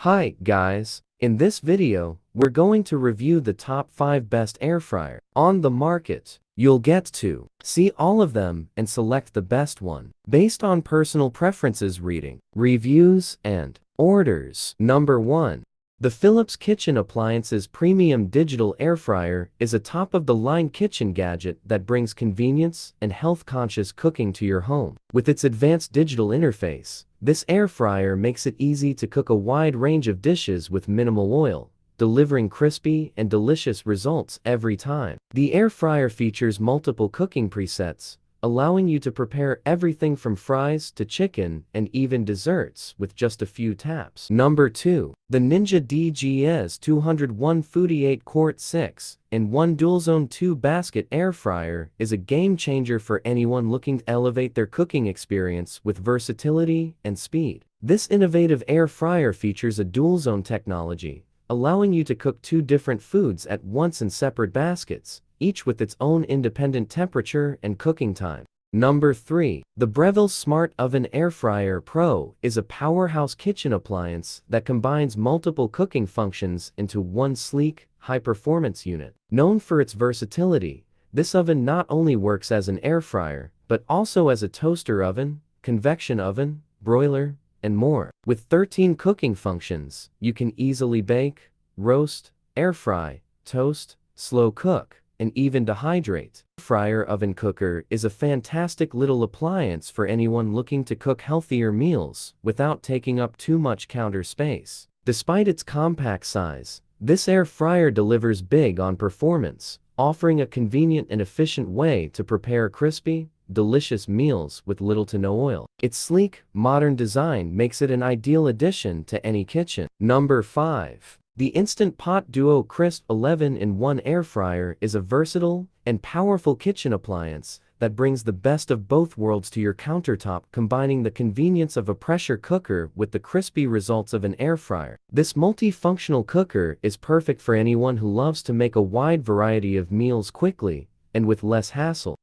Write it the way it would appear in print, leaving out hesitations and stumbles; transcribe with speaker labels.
Speaker 1: Hi, guys. In this video, we're going to review the top 5 best air fryer on the market. You'll get to see all of them and select the best one based on personal preferences, reading, reviews, and orders. Number 1. The Philips Kitchen Appliances Premium Digital Air Fryer is a top-of-the-line kitchen gadget that brings convenience and health-conscious cooking to your home. With its advanced digital interface, this air fryer makes it easy to cook a wide range of dishes with minimal oil, delivering crispy and delicious results every time. The air fryer features multiple cooking presets, allowing you to prepare everything from fries to chicken and even desserts with just a few taps. Number 2. The Ninja DGS 201 Foodi 8-quart 6-in-1 DualZone 2 basket air fryer is a game changer for anyone looking to elevate their cooking experience with versatility and speed. This innovative air fryer features a DualZone technology, allowing you to cook 2 different foods at once in separate baskets, each with its own independent temperature and cooking time. Number 3. The Breville Smart Oven Air Fryer Pro is a powerhouse kitchen appliance that combines multiple cooking functions into one sleek, high-performance unit. Known for its versatility, this oven not only works as an air fryer, but also as a toaster oven, convection oven, broiler, and more. With 13 cooking functions, you can easily bake, roast, air fry, toast, slow cook, and even dehydrate. Fryer oven cooker is a fantastic little appliance for anyone looking to cook healthier meals without taking up too much counter space. Despite its compact size, this air fryer delivers big on performance, offering a convenient and efficient way to prepare crispy, delicious meals with little to no oil. Its sleek, modern design makes it an ideal addition to any kitchen. Number 5. The Instant Pot Duo Crisp 11-in-1 Air Fryer is a versatile and powerful kitchen appliance that brings the best of both worlds to your countertop, combining the convenience of a pressure cooker with the crispy results of an air fryer. This multifunctional cooker is perfect for anyone who loves to make a wide variety of meals quickly and with less hassle.